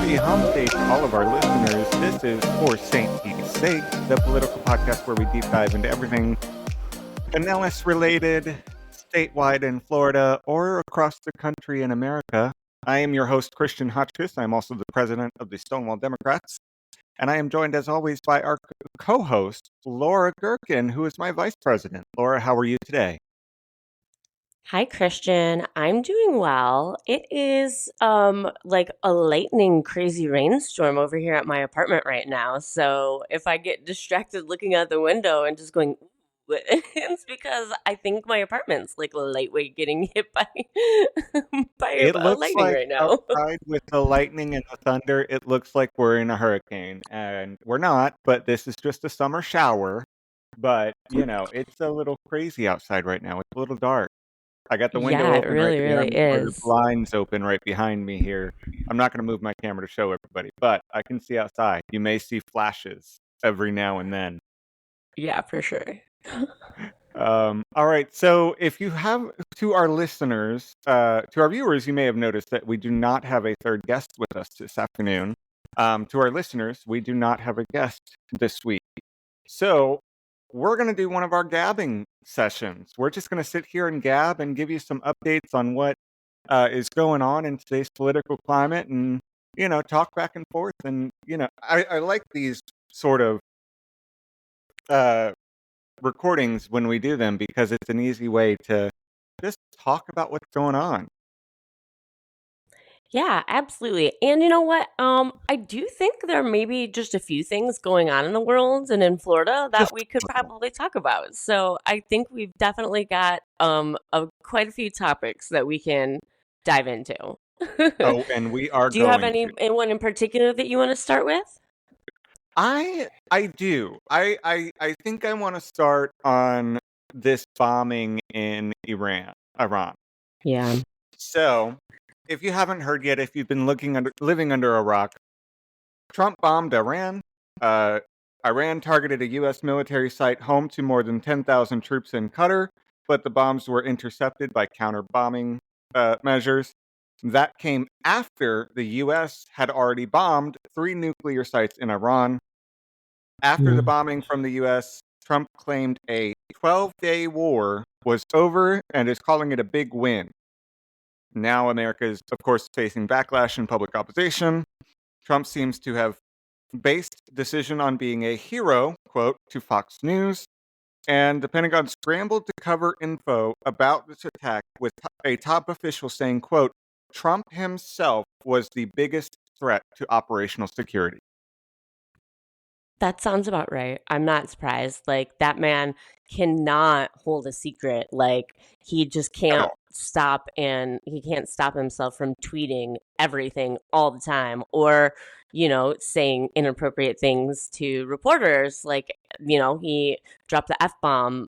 Happy Hump Day to all of our listeners. This is For St. Pete's Sake, the political podcast where we deep dive into everything Pinellas related, statewide in Florida, or across the country in America. I am your host, Christian Hotchkiss. I'm also the president of the Stonewall Democrats. And I am joined, as always, by our co-host, Laura Gherkin, who is my vice president. Laura, how are you today? Hi, Christian. I'm doing well. It is like a lightning crazy rainstorm over here at my apartment right now. So if I get distracted looking out the window and just going, "Ooh," it's because I think my apartment's like lightweight getting hit by by It looks lightning like right now. outside with the lightning and the thunder, it looks like we're in a hurricane. And we're not, but this is just a summer shower. But, it's a little crazy outside right now. It's a little dark. I got the window Yeah, it open right really, there, really or is. blinds open right behind me here. I'm not going to move my camera to show everybody, but I can see outside. You may see flashes every now and then. Yeah, for sure. All right. So if you have, to our listeners, to our viewers, you may have noticed that we do not have a third guest with us this afternoon. To our listeners, we do not have a guest this week. So we're going to do one of our gabbing sessions. We're just going to sit here and gab and give you some updates on what is going on in today's political climate and, talk back and forth. And, I like these sort of uh, recordings when we do them because it's an easy way to just talk about what's going on. Yeah, absolutely. And you know what? I do think there may be just a few things going on in the world and in Florida Just that we could probably talk about. So I think we've definitely got quite a few topics that we can dive into. oh, and we are Do you have going to. anyone in particular that you want to start with? I do. I think I want to start on this bombing in Iran. Yeah. So, if you haven't heard yet, if you've been living under a rock, Trump bombed Iran. Uh, Iran targeted a U.S. military site home to more than 10,000 troops in Qatar, but the bombs were intercepted by counter bombing measures. That came after the U.S. had already bombed 3 nuclear sites in Iran. After the Mm. bombing from the U.S., Trump claimed a 12-day war was over and is calling it a big win. Now America is, of course, facing backlash and public opposition. Trump seems to have based decision on being a hero, quote, to Fox News. And the Pentagon scrambled to cover info about this attack with a top official saying, quote, Trump himself was the biggest threat to operational security. That sounds about right. I'm not surprised. Like, that man cannot hold a secret. Like, he just At can't all. stop, and he can't stop himself from tweeting everything all the time, or, saying inappropriate things to reporters. Like, he dropped the F bomb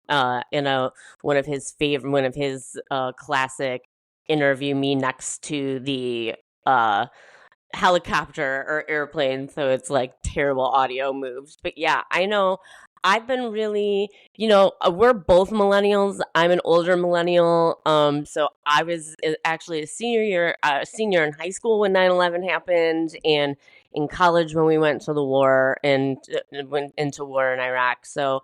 in one of his classic interview me next to the helicopter or airplane, so it's like terrible audio moves. But yeah, I know I've been really, we're both millennials. I'm an older millennial. So I was actually a senior in high school when 9/11 happened, and in college when we went to the war and went into war in Iraq. So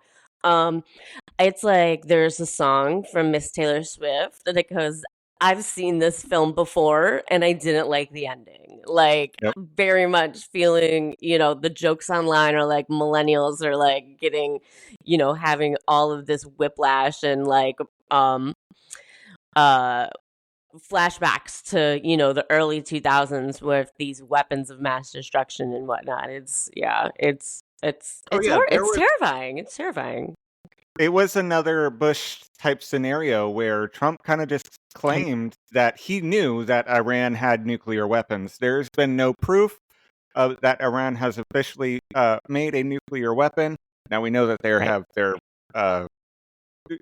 it's like there's a song from Miss Taylor Swift that goes, I've seen this film before and I didn't like the ending. Like, Yep. very much feeling, the jokes online are like millennials are like getting, having all of this whiplash and like uh flashbacks to, the early 2000s with these weapons of mass destruction and whatnot. It's yeah, Oh, yeah, there it's was. terrifying. It's terrifying. It was another Bush type scenario where Trump kind of just claimed that he knew that Iran had nuclear weapons. There's been no proof that Iran has officially made a nuclear weapon. Now we know that Right. uh,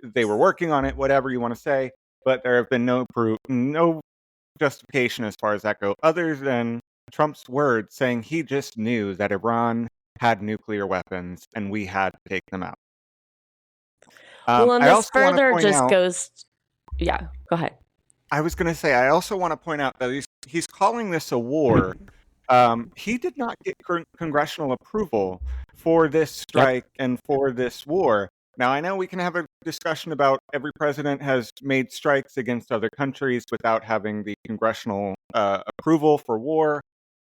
they were working on it, whatever you want to say, but there have been no proof, no justification as far as that go, other than Trump's words saying he just knew that Iran had nuclear weapons and we had to take them out. Well, and I this also want to further point just out, goes, yeah, go ahead. I was going to say, I also want to point out that he's calling this a war, He did not get congressional approval for this Yep. strike and for this war. Now, I know we can have a discussion about every president has made strikes against other countries without having the congressional approval for war.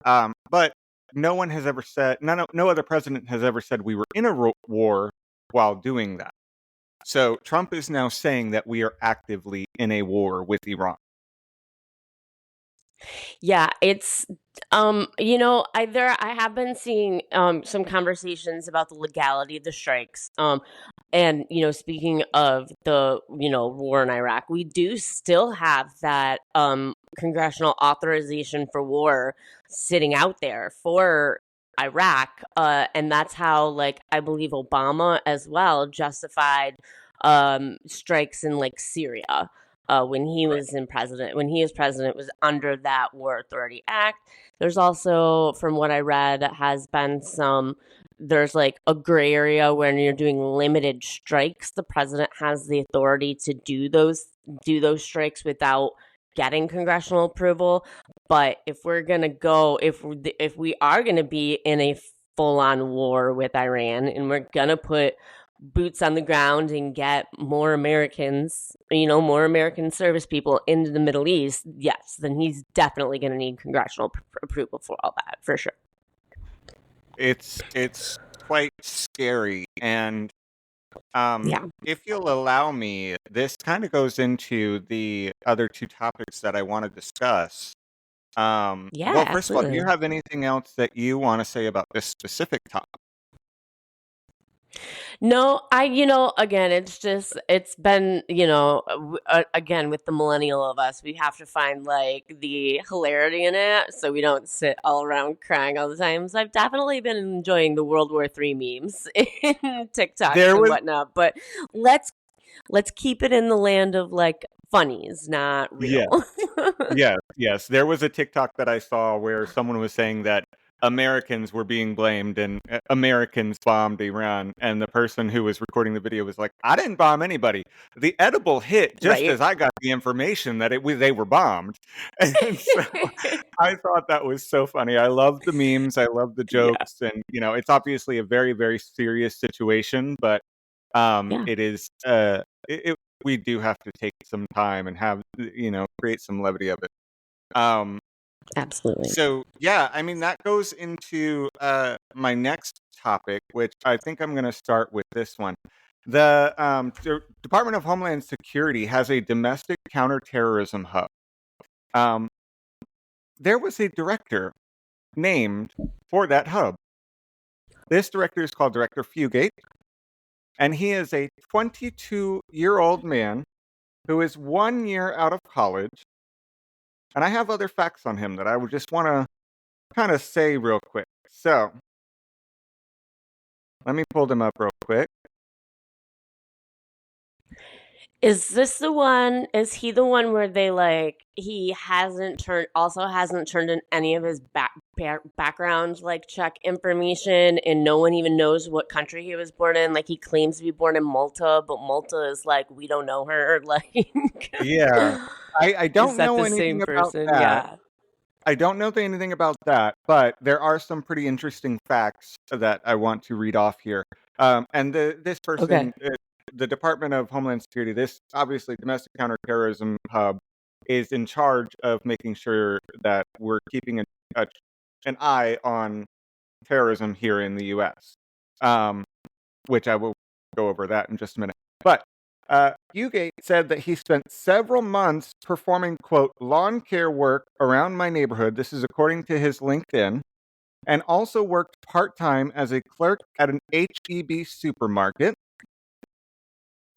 But no one has ever said, no other president has ever said we were in a war while doing that. So Trump is now saying that we are actively in a war with Iran. Yeah, it's I have been seeing some conversations about the legality of the strikes. And speaking of the war in Iraq, we do still have that congressional authorization for war sitting out there for Iraq. And that's how, like, I believe Obama as well justified strikes in, like, Syria. When he was president, it was under that War Authority Act. There's also, from what I read, has been there's like a gray area when you're doing limited strikes. The president has the authority to do those strikes without getting congressional approval. But if we are gonna be in a full on war with Iran, and we're gonna put boots on the ground and get more Americans, more American service people into the Middle East, yes, then he's definitely going to need congressional approval for all that, for sure. It's quite scary, and Yeah. if you'll allow me, this kind of goes into the other two topics that I want to discuss. Yeah, Well, first of all, do you absolutely. have anything else that you want to say about this specific topic? No, again, it's been, again, with the millennial of us, we have to find like the hilarity in it so we don't sit all around crying all the time. So I've definitely been enjoying the World War III memes in TikToks There and was, whatnot, but let's let's keep it in the land of like funnies, not yeah, real. yes. There was a TikTok that I saw where someone was saying that Americans were being blamed and Americans bombed Iran, and the person who was recording the video was like, "I didn't bomb anybody. The edible hit just Right. as I got the information that they were bombed." And so I thought that was so funny. I love the memes. I love the Yeah. jokes, and it's obviously a very, very serious situation, but Yeah. it is we do have to take some time and have create some levity of it. Um, Absolutely. so yeah, I mean that goes into my next topic, which I think I'm going to start with this one. The Department of Homeland Security has a domestic counterterrorism hub. Um, there was a director named for that hub. This director is called Director Fugate, and he is a 22-year-old man who is 1 year out of college. And I have other facts on him that I would just want to kind of say real quick. So let me pull them up real quick. Is he the one where they like he hasn't turned in any of his background like check information, and no one even knows what country he was born in? Like, he claims to be born in Malta, but Malta is like, we don't know her. Like, Yeah, I is don't that know the anything same about person? that. Yeah. I don't know anything about that, but there are some pretty interesting facts that I want to read off here. And this Okay. person, the Department of Homeland Security, this obviously domestic counterterrorism hub, is in charge of making sure that we're keeping a, an eye on terrorism here in the U.S. Um, which I will go over that in just a minute. But Fugate said that he spent several months performing, quote, lawn care work around my neighborhood. This is according to his LinkedIn, and also worked part time as a clerk at an HEB supermarket.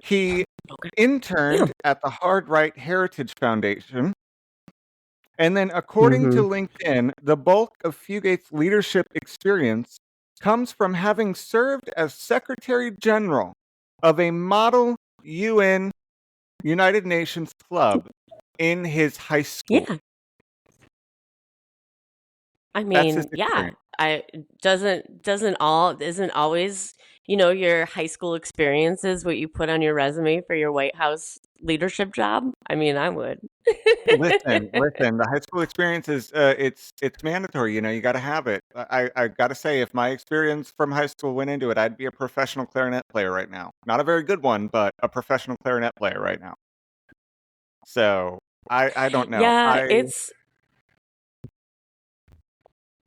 He Okay. Yeah. interned at the Hard Right Heritage Foundation. And then, according to Mm-hmm. LinkedIn, the bulk of Fugate's leadership experience comes from having served as Secretary General of a model UN United Nations club in his high school. Yeah. I That's his mean, yeah. experience. I isn't always, your high school experiences what you put on your resume for your White House leadership job? I mean, I would. Listen. The high school experience is it's mandatory. You got to have it. I got to say, if my experience from high school went into it, I'd be a professional clarinet player right now. Not a very good one, but a professional clarinet player right now. So I don't know. Yeah, I Go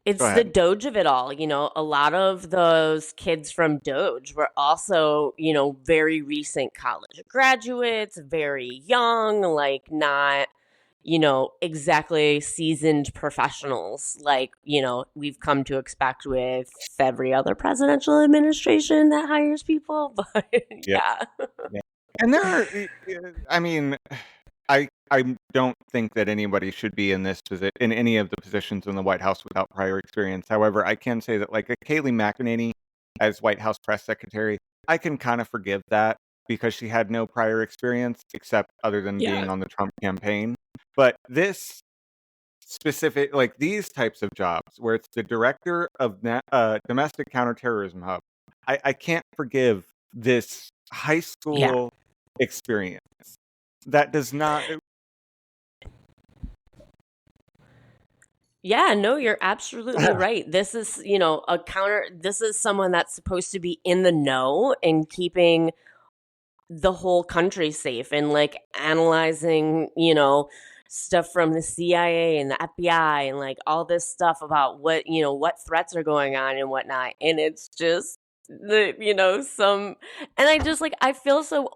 it's the ahead. Doge of it all. A lot of those kids from Doge were also, very recent college graduates, very young, like not, exactly seasoned professionals like, we've come to expect with every other presidential administration that hires people. But Yeah. yeah. Yeah. And there are, I mean, I don't think that anybody should be in any of the positions in the White House without prior experience. However, I can say that like a Kayleigh McEnany as White House press secretary, I can kind of forgive that because she had no prior experience except other than Yeah. being on the Trump campaign. But this specific, like these types of jobs where it's the director of domestic counterterrorism hub, I can't forgive this high Yeah. school experience. That does not. Yeah, no, you're absolutely right. This is, this is someone that's supposed to be in the know and keeping the whole country safe and like analyzing, stuff from the CIA and the FBI and like all this stuff about what threats are going on and whatnot. And it's just some, and I just like, I feel so,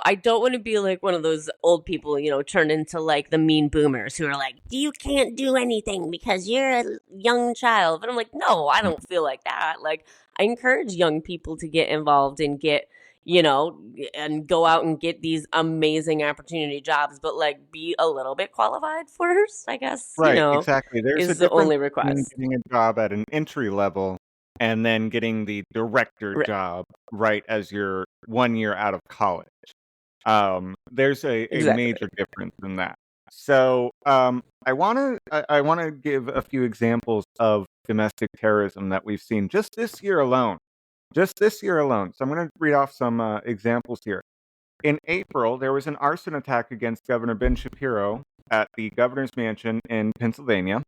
I don't want to be like one of those old people, turned into like the mean boomers who are like, you can't do anything because you're a young child. But I'm like, no, I don't feel like that. Like, I encourage young people to get involved and get and go out and get these amazing opportunity jobs, but like be a little bit qualified first, I guess, Right, exactly. There's a is the difference only between request. getting a job at an entry level and then getting the director Right. job right as you're 1 year out of college. There's a Exactly. major difference in that. So, I wanna give a few examples of domestic terrorism that we've seen just this year alone. Just this year alone. So I'm gonna read off some, examples here. In April, there was an arson attack against Governor Ben Shapiro at the governor's mansion in Pennsylvania.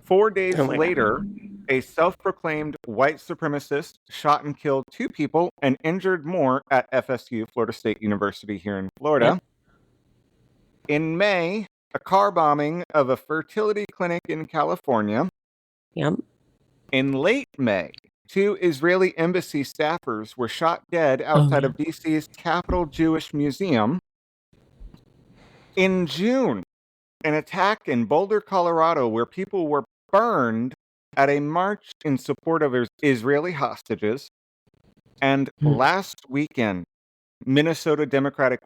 4 Oh days my god. later, a self-proclaimed white supremacist shot and killed 2 people and injured more at FSU, Florida State University here in Yep. Florida. In May, a car bombing of a fertility clinic in California. Yep. In late May, 2 Israeli embassy staffers were shot dead Oh outside yeah. of DC's Capitol Jewish Museum. In June, an attack in Boulder, Colorado, where people were burned at a march in support of Israeli hostages. And Mm. last weekend, Minnesota Democratic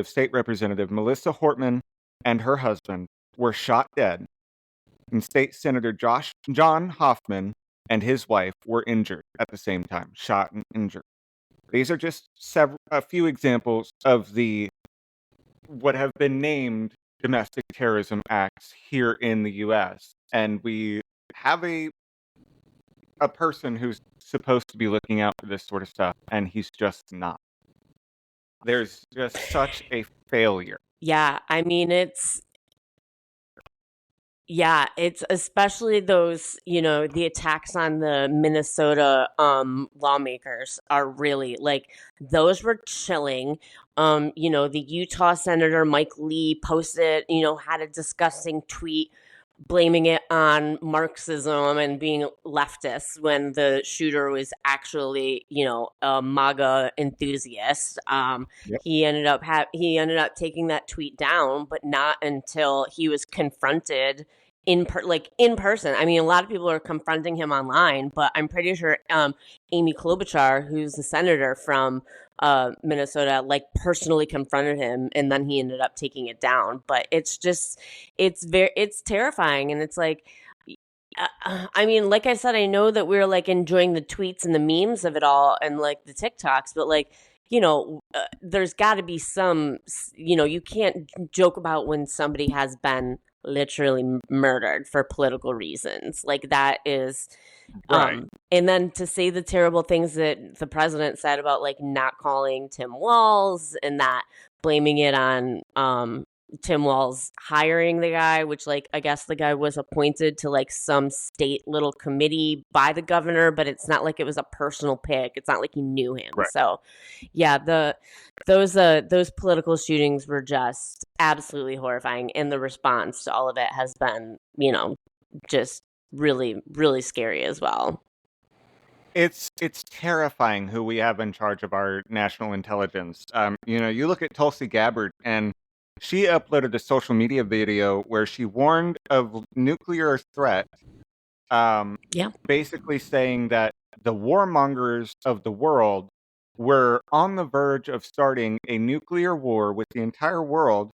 State Representative Melissa Hortman and her husband were shot dead, and State Senator John Hoffman and his wife were injured at the same time, shot and injured. These are just a few examples of the what have been named domestic terrorism acts here in the US. And we have a person who's supposed to be looking out for this sort of stuff, and he's just not. There's just such a failure. Yeah, I mean it's especially those, the attacks on the Minnesota lawmakers are really like those were chilling. The Utah Senator Mike Lee posted, had a disgusting tweet blaming it on Marxism and being leftist when the shooter was actually, a MAGA enthusiast. Yep. He ended up taking that tweet down, but not until he was confronted in person. I mean, a lot of people are confronting him online, but I'm pretty sure Amy Klobuchar, who's the senator from Minnesota, like personally confronted him, and then he ended up taking it down. But it's terrifying, and it's like. I mean, like I said, I know that we're like enjoying the tweets and the memes of it all and like the TikToks, but like there's got to be some, you can't joke about when somebody has been literally murdered for political reasons. Like that is, Right. and then to say the terrible things that the president said about like not calling Tim Walz and that blaming it on Tim Walz hiring the guy, which like I guess the guy was appointed to like some state little committee by the governor, but it's not like it was a personal pick. It's not like he knew him. Right. So yeah, those political shootings were just absolutely horrifying, and the response to all of it has been, just really, really scary as well. It's terrifying who we have in charge of our national intelligence. You look at Tulsi Gabbard, and she uploaded a social media video where she warned of nuclear threat, Yeah. basically saying that the warmongers of the world were on the verge of starting a nuclear war with the entire world,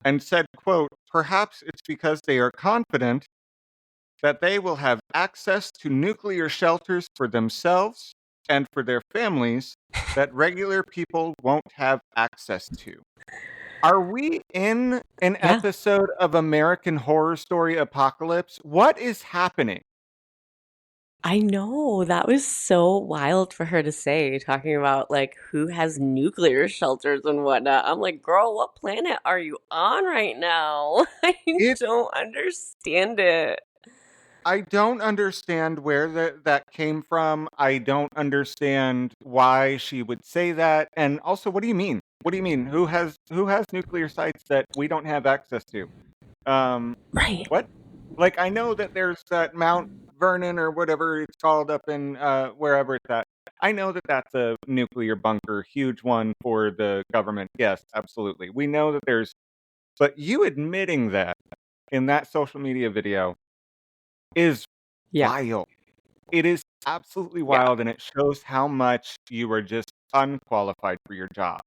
and said, quote, "Perhaps it's because they are confident that they will have access to nuclear shelters for themselves and for their families that regular people won't have access to." Are we in an Yeah. episode of American Horror Story Apocalypse? What is happening? I know. That was so wild for her to say, talking about like who has nuclear shelters and whatnot. I'm like, girl, what planet are you on right now? I It don't understand it. I don't understand where that came from. I don't understand why she would say that. And also, what do you mean? What do you mean? Who has nuclear sites that we don't have access to? Um, Right. what? Like, I know that there's that Mount Vernon or whatever it's called up in wherever it's at. I know that that's a nuclear bunker, huge one for the government. Yes, absolutely. We know that there's, but you admitting that in that social media video is Yeah. wild. It is absolutely Yeah. wild, and it shows how much you are just unqualified for your job.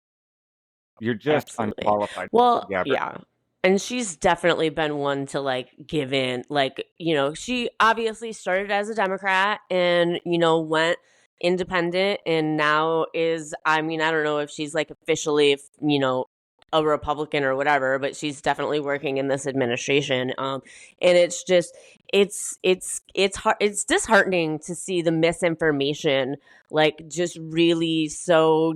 You're just Absolutely. unqualified, Well, Gabbard. yeah. And she's definitely been one to like give in. Like, she obviously started as a Democrat and, went independent and now is, I mean, I don't know if she's like officially, a Republican or whatever, but she's definitely working in this administration. And it's just, it's hard, it's disheartening to see the misinformation, like just really so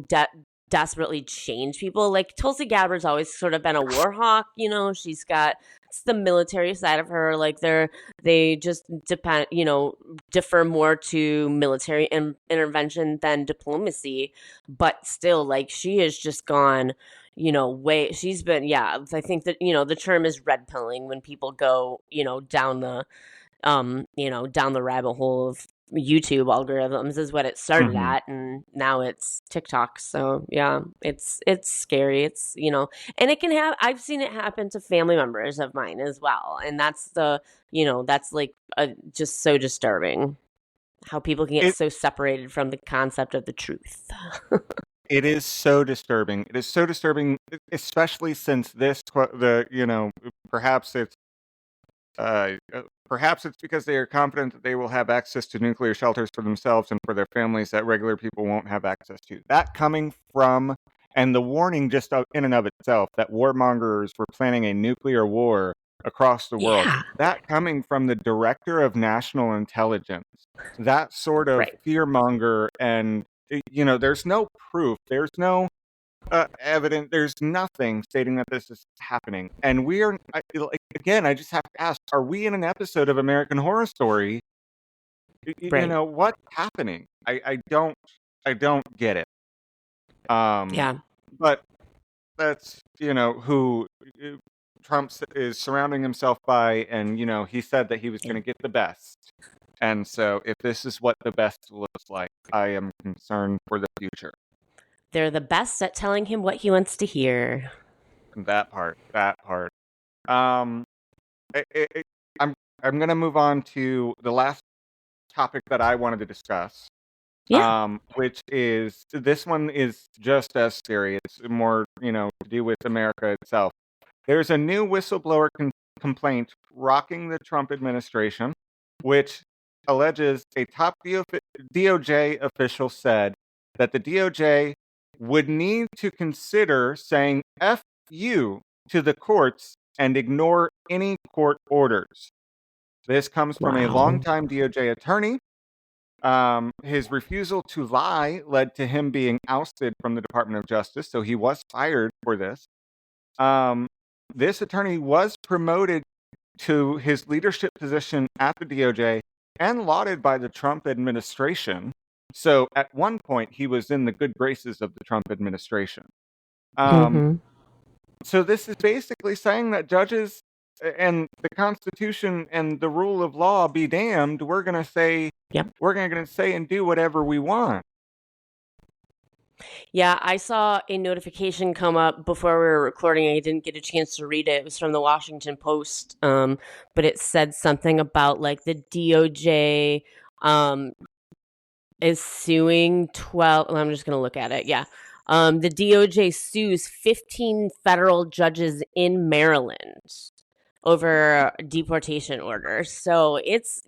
desperately change people. Like Tulsi Gabbard's always sort of been a war hawk, she's got it's the military side of her. Like they just depend, defer more to military intervention than diplomacy. But still, like she has just gone, way she's been, yeah, I think that, the term is red pilling when people go, down the rabbit hole of YouTube algorithms is what it started Mhm. at, and now it's TikTok. So yeah, it's scary. It's and it can have. I've seen it happen to family members of mine as well, and that's like just so disturbing how people can get It so separated from the concept of the truth. it is so disturbing. It is so disturbing, especially since perhaps it's perhaps it's because they are confident that they will have access to nuclear shelters for themselves and for their families that regular people won't have access to. That coming from, and the warning just in and of itself that warmongers were planning a nuclear war across the world. Yeah. That coming from the director of national intelligence. That sort of Right. fearmonger, and there's no proof. There's no evident. There's nothing stating that this is happening, and again. I just have to ask: are we in an episode of American Horror Story? Right. What's happening? I don't get it. Um, Yeah. but that's who Trump is surrounding himself by, and he said that he was going Yeah. to get the best. And so, if this is what the best looks like, I am concerned for the future. They're the best at telling him what he wants to hear. That part. That part. Um, I I'm I'm gonna move on to the last topic that I wanted to discuss, Yeah. which is this one is just as scary. It's more, to do with America itself. There's a new whistleblower complaint rocking the Trump administration, which alleges a top DOJ official said that the DOJ would need to consider saying F you to the courts and ignore any court orders. This comes from a Wow. longtime DOJ attorney. His refusal to lie led to him being ousted from the Department of Justice, so he was fired for this. This attorney was promoted to his leadership position at the DOJ and lauded by the Trump administration. So at one point, he was in the good graces of the Trump administration. Hmm. So this is basically saying that judges and the Constitution and the rule of law be damned. We're going to say, Yep. we're going to say and do whatever we want. Yeah, I saw a notification come up before we were recording. I didn't get a chance to read it. It was from the Washington Post, but it said something about like the DOJ is suing 12. I'm just going to look at it. Yeah. The DOJ sues 15 federal judges in Maryland over deportation orders. So it's,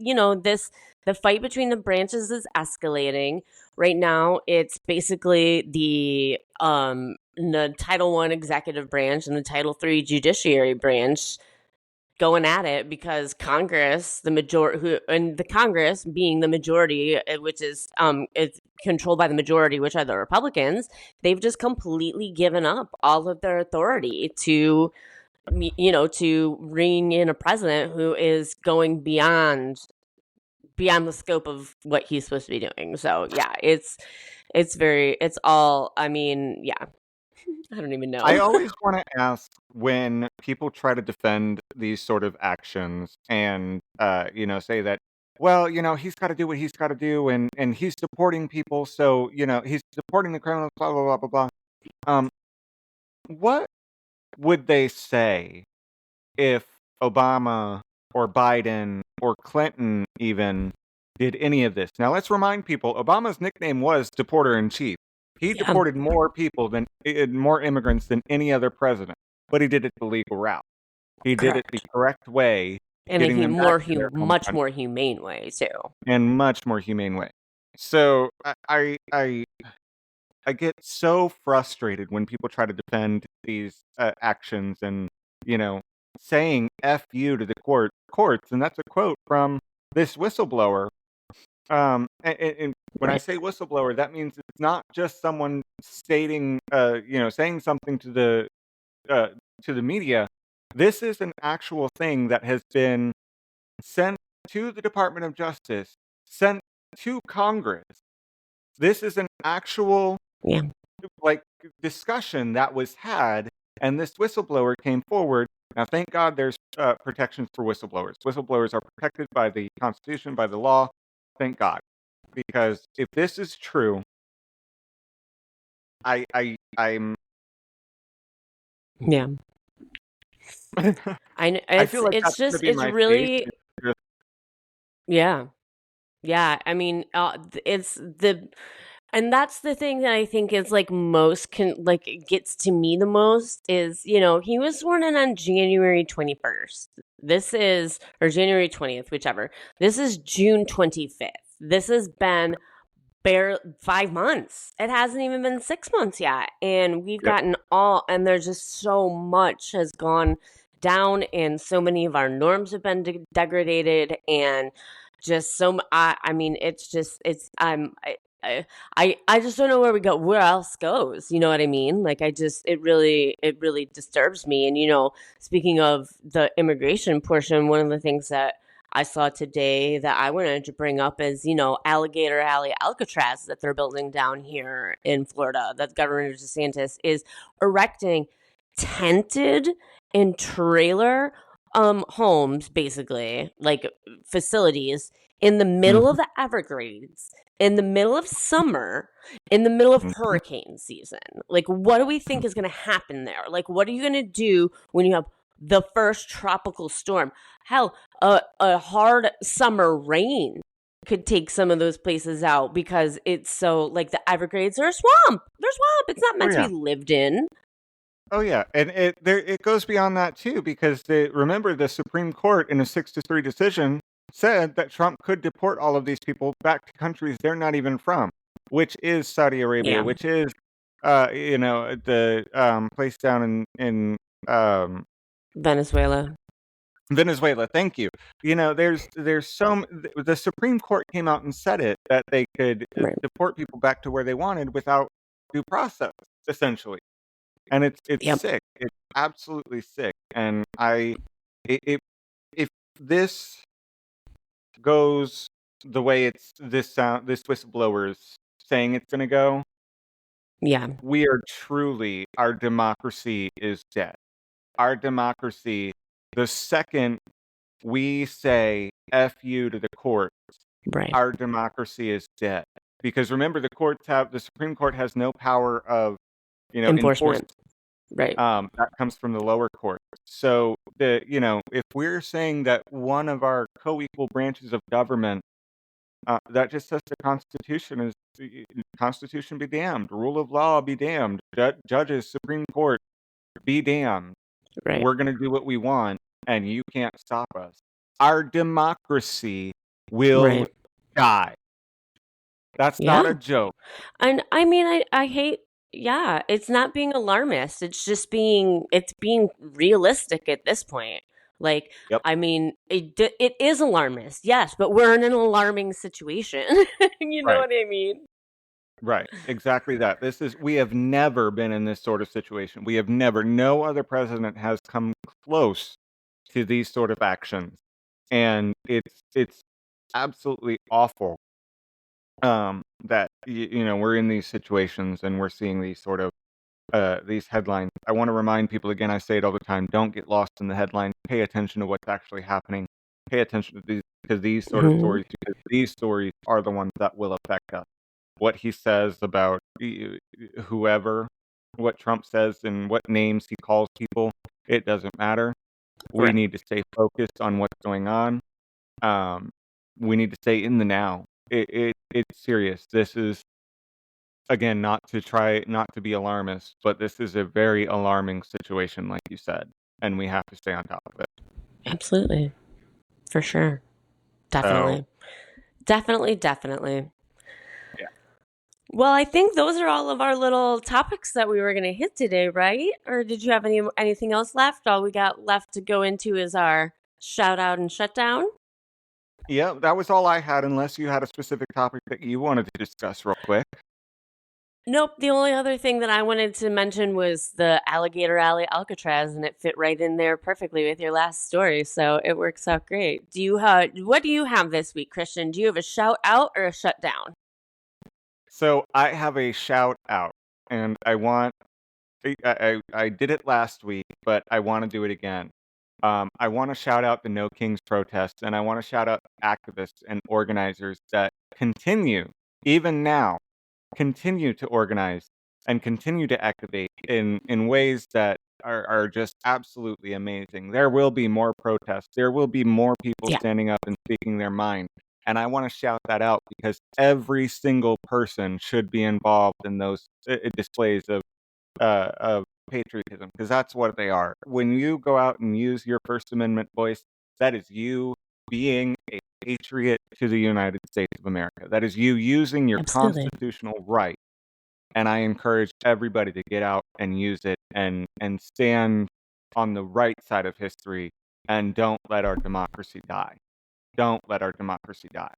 the fight between the branches is escalating. Right now, it's basically the Title I executive branch and the Title III judiciary branch going at it because Congress, the Congress being the majority, which is it's controlled by the majority, which are the Republicans, they've just completely given up all of their authority to ring in a president who is going beyond the scope of what he's supposed to be doing. So yeah, it's all, I mean, yeah. I don't even I know. always want to ask when people try to defend these sort of actions and, say that, well, he's got to do what he's got to do and he's supporting people. So, he's supporting the criminals, blah, blah, blah, blah, blah. What would they say if Obama or Biden or Clinton even did any of this? Now, let's remind people Obama's nickname was Deporter in Chief. He Yeah, deported more people more immigrants than any other president, but he did it the legal route. He did it the correct. correct way, And getting them back to their home much country more humane way too. in much more humane way. So I get so frustrated when people try to defend these actions and you know saying "f you" to the courts, and that's a quote from this whistleblower. And when I Right. say whistleblower, that means it's not just someone stating, saying something uh, to the media. This is an actual thing that has been sent to the Department of Justice, sent to Congress. This is an actual Yeah. like discussion that was had, and this whistleblower came forward. Now, thank God, there's protections for whistleblowers. Whistleblowers are protected by the Constitution, by the law. Thank God, because if this is true, I'm Yeah. I feel like It's that's going to just be it's my fate. really, It's just- yeah. Yeah, I mean, it's the and that's the thing that I think is like like it gets to me the most is, he was sworn in on January 21st. This is or January 20th, whichever. This is June 25th. This has been bare 5 months. It hasn't even been 6 months yet. And we've Yep. gotten and there's just so much has gone down and so many of our norms have been degraded and just I mean, I just don't know where else goes. You know what I mean? Like it really disturbs me. And speaking of the immigration portion, one of the things that I saw today that I wanted to bring up is, Alligator Alley Alcatraz that they're building down here in Florida, that Governor DeSantis is erecting tented and trailer homes, basically, like facilities in the middle Mhm, of the Everglades, in the middle of summer, in the middle of mhm. hurricane season. Like, what do we think is going to happen there? Like, what are you going to do when you have the first tropical storm? Hell, a hard summer rain could take some of those places out because it's so like the Everglades are a swamp. They're swamp. It's not Oh meant to be yeah. lived in. Oh yeah, and it goes beyond that too because remember the Supreme Court in a 6-3 decision said that Trump could deport all of these people back to countries they're not even from, which is Saudi Arabia, Yeah. which is the place down in um, Venezuela. Venezuela. Thank you. There's the Supreme Court came out and said it that they could Right. deport people back to where they wanted without due process, essentially, and it's Yep. sick. It's absolutely sick, and it if this goes the way this whistleblower's saying it's going to go, Yeah. we are truly our democracy is dead. Our democracy, the second we say "f you" to the court, Right. our democracy is dead. Because remember, the Supreme Court has no power of enforce. Enforcement. Right. That comes from the lower court. So if we're saying that one of our co-equal branches of government, that just says the Constitution is Constitution be damned, rule of law be damned, judges, Supreme Court be damned. Right. We're gonna do what we want, and you can't stop us. Our democracy will Right. die. That's not Yeah. a joke. And I mean, I hate, yeah, it's not being alarmist. It's just it's being realistic at this point. Like, Yep. I mean, it is alarmist, yes, but we're in an alarming situation. You know Right. what I mean? Right. Exactly that. We have never been in this sort of situation. We have never, no other president has come close to these sort of actions. And it's absolutely awful that we're in these situations and we're seeing these sort of these headlines. I want to remind people again, I say it all the time, don't get lost in the headlines. Pay attention to what's actually happening. Pay attention to these sort of Hmm. stories, because these stories are the ones that will affect us. What he says about whoever, what Trump says and what names he calls people, it doesn't matter. We Right. need to stay focused on what's going on. Um, we need to stay in the now. It's serious. This is, again, not to be alarmist, but this is a very alarming situation, like you said, and we have to stay on top of it. Absolutely. For sure. So, Definitely. Definitely, definitely. yeah. Well, I think those are all of our little topics that we were going to hit today, right? Or did you have anything else left? All we got left to go into is our shout out and shutdown. Yeah, that was all I had, unless you had a specific topic that you wanted to discuss real quick. Nope. The only other thing that I wanted to mention was the Alligator Alley Alcatraz, and it fit right in there perfectly with your last story. So it works out great. What do you have this week, Christian? Do you have a shout out or a shutdown? So I have a shout out, and I did it last week, but I want to do it again. I want to shout out the No Kings protests, and I want to shout out activists and organizers that even now, continue to organize and continue to activate in ways that are just absolutely amazing. There will be more protests. There will be more people Yeah, standing up and speaking their mind. And I want to shout that out, because every single person should be involved in those displays of patriotism, because that's what they are. When you go out and use your First Amendment voice, that is you being a patriot to the United States of America. That is you using your absolutely. constitutional right. And I encourage everybody to get out and use it, and stand on the right side of history, and don't let our democracy die. Don't let our democracy die.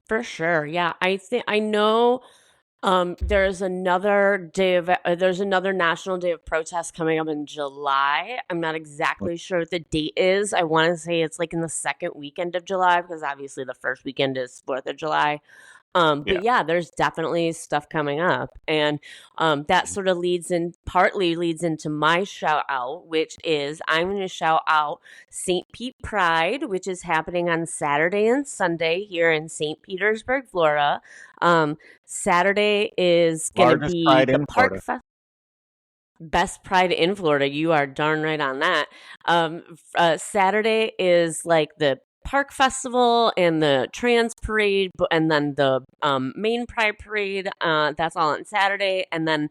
For sure. Yeah, I know. There's another National Day of Protest coming up in July. I'm not exactly sure what the date is. I want to say it's like in the second weekend of July, because obviously the first weekend is 4th of July. But Yeah. yeah, there's definitely stuff coming up. And that sort of partly leads into my shout out, which is I'm going to shout out St. Pete Pride, which is happening on Saturday and Sunday here in St. Petersburg, Florida. Saturday is going to Largest be pride the in Florida. Best pride in Florida. You are darn right on that. Saturday is like the park festival and the trans parade, and then the main pride parade. That's all on Saturday, and then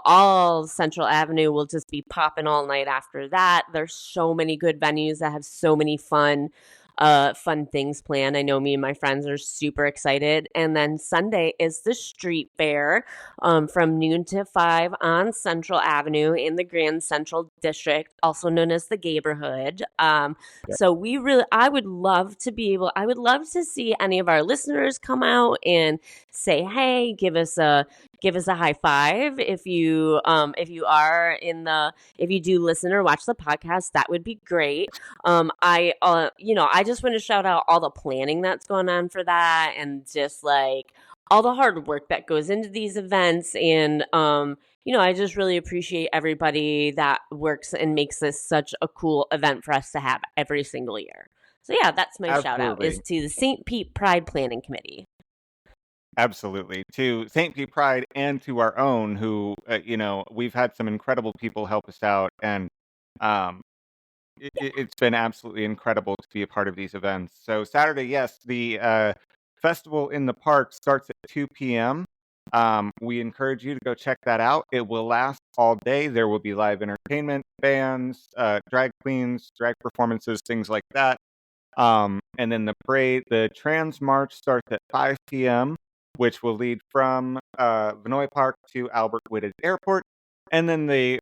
all Central Avenue will just be popping all night after that. There's so many good venues that have so many fun fun things planned. I know me and my friends are super excited. And then Sunday is the street fair from noon to 5 on Central Avenue in the Grand Central District, also known as the Gayborhood. Yeah. So I would love to see any of our listeners come out and say, hey, give us a high five if you if you do listen or watch the podcast. That would be great. I just want to shout out all the planning that's going on for that, and just like all the hard work that goes into these events. And I just really appreciate everybody that works and makes this such a cool event for us to have every single year. So yeah, that's my shout out, is Absolutely. to the St. Pete Pride Planning Committee. Absolutely. To St. Pete Pride and to our own, who, we've had some incredible people help us out. And um, it's been absolutely incredible to be a part of these events. So Saturday, yes, the festival in the park starts at 2 p.m. We encourage you to go check that out. It will last all day. There will be live entertainment, bands, drag queens, drag performances, things like that. And then the trans march starts at 5 p.m., which will lead from Vinoy Park to Albert Whitted Airport. And then the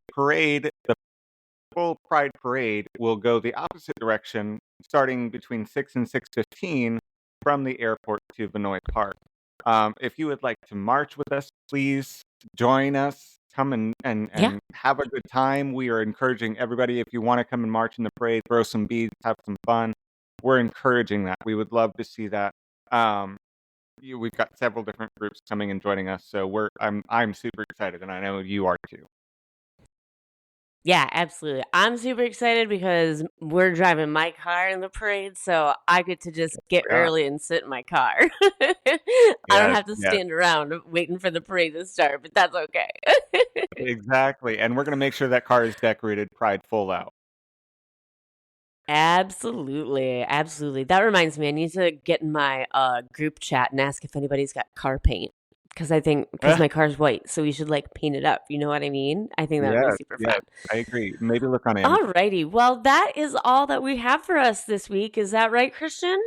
full Pride Parade will go the opposite direction, starting between 6 and 6:15 from the airport to Vinoy Park. If you would like to march with us, please join us. Come Yeah. and have a good time. We are encouraging everybody, if you want to come and march in the parade, throw some beads, have some fun. We're encouraging that. We would love to see that. Um, we've got several different groups coming and joining us, so I'm super excited, and I know you are too. Yeah, absolutely. I'm super excited because we're driving my car in the parade, so I get to just get Yeah. early and sit in my car. I don't Yes, have to yes, stand around waiting for the parade to start, but that's okay. exactly. And we're gonna make sure that car is decorated Pride full out. Absolutely, absolutely. That reminds me, I need to get in my group chat and ask if anybody's got car paint, because my car's white, so we should like paint it up. You know what I mean? I think that would be Yes, super yes, fun. I agree. Maybe look on Amazon. Alrighty, well, that is all that we have for us this week. Is that right, Christian?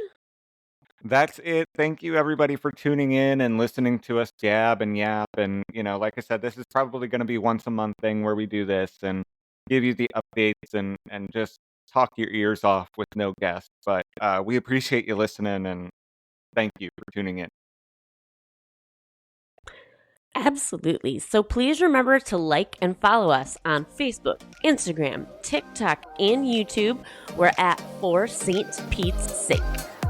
That's it. Thank you everybody for tuning in and listening to us gab and yap. And, like I said, this is probably going to be once a month thing where we do this and give you the updates and just talk your ears off with no guests. But we appreciate you listening, and thank you for tuning in. Absolutely. So please remember to like and follow us on Facebook, Instagram, TikTok, and YouTube. We're at For St. Pete's Sake.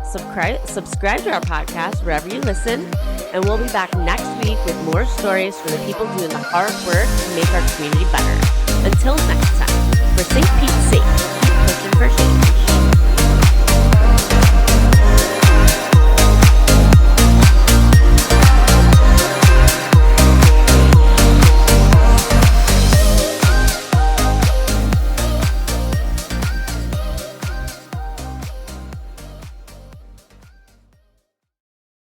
Subscribe to our podcast wherever you listen, and we'll be back next week with more stories from the people doing the hard work to make our community better. Until next time, For St. Pete's Sake.